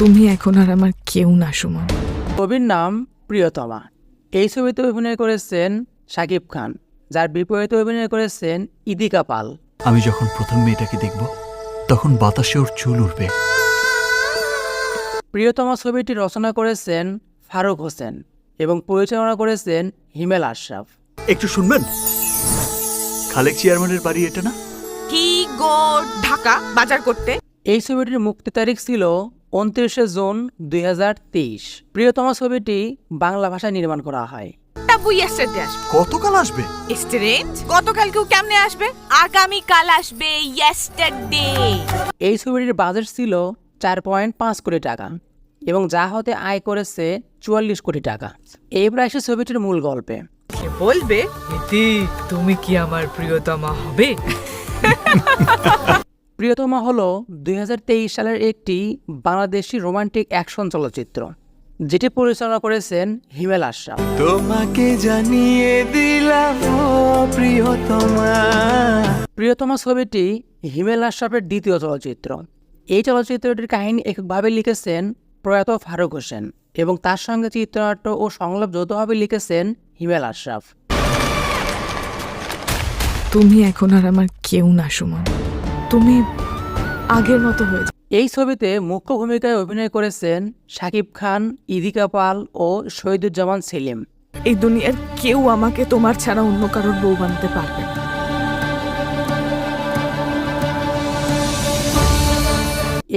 তুমি এখন আর আমার কেউ না সুমন। ছবির নাম প্রিয়তমা। এই ছবিতে অভিনয় করেছেন শাকিব খান, যার বিপরীতে অভিনয় করেছেন ইদিকা পাল। আমি যখন প্রথম মেয়েটাকে দেখব তখন বাতাসে ওর চুল উঠবে। প্রিয়তমা ছবিটি রচনা করেছেন ফারুক হোসেন এবং পরিচালনা করেছেন হিমেল আশরাফ। একটু শুনবেন? খালেক চেয়ারম্যানের বাড়ি এটা না? কি গো ঢাকা বাজার করতে? এই ছবিটির মুক্তি তারিখ ছিল 29শে জুন 2023। প্রিয়তমা ছবিটি বাংলা ভাষায় নির্মাণ করা হয়। কতকাল আসবে? গতকালকেও কেমনে আসবে? আগামীকাল আসবে, ইয়েস্টারডে। এই ছবিটির বাজেট ছিল 4.5 কোটি টাকা এবং যা হতে আয় করেছে 44 কোটি টাকা। এবার আসে ছবিটির মূল গল্পে। বলবে ইতি তুমি কি আমার প্রিয়তমা হবে? প্রিয়তমা হলো 2023 সালের একটি বাংলাদেশি রোমান্টিক অ্যাকশন চলচ্চিত্র, যেটি পরিচালনা করেছেন হিমেল আশরাফ। তোমাকে জানিয়ে দিলাম প্রিয়তমা। প্রিয়তমা ছবিটি হিমেল আশরাফের দ্বিতীয় চলচ্চিত্র। এই চলচ্চিত্রটির কাহিনী এককভাবে লিখেছেন প্রয়াত ফারুক হোসেন এবং তার সঙ্গে চিত্রনাট্য ও সংলাপ যৌথভাবে লিখেছেন হিমেল আশরাফ। তুমি এখন আর আমার কেউ না সুমন। তুমি আগের মতো হয়ে যাও। এই ছবিতে মুখ্য ভূমিকায় অভিনয় করেছেন শাকিব খান, ইদিকা পাল ও শহীদুজ্জামান সেলিম। এই দুনিয়ার কেউ আমাকে তোমার ছাড়া অন্য কারোর বউ বানাতে পারবে না।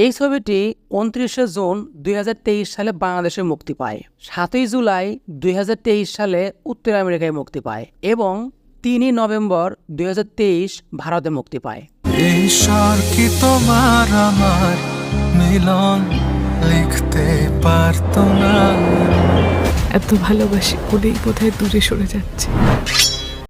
এই ছবিটি 29শে জুন 2023 সালে বাংলাদেশে মুক্তি পায়, 7ই জুলাই 2023 সালে উত্তর আমেরিকায় মুক্তি পায় এবং 3ই নভেম্বর 2023 ভারতে মুক্তি পায়। ঈশ্বর কি তোমার আমার মিলন লিখতে পারতো না? এত ভালোবাসি বলেই বোধহয় দূরে সরে যাচ্ছে।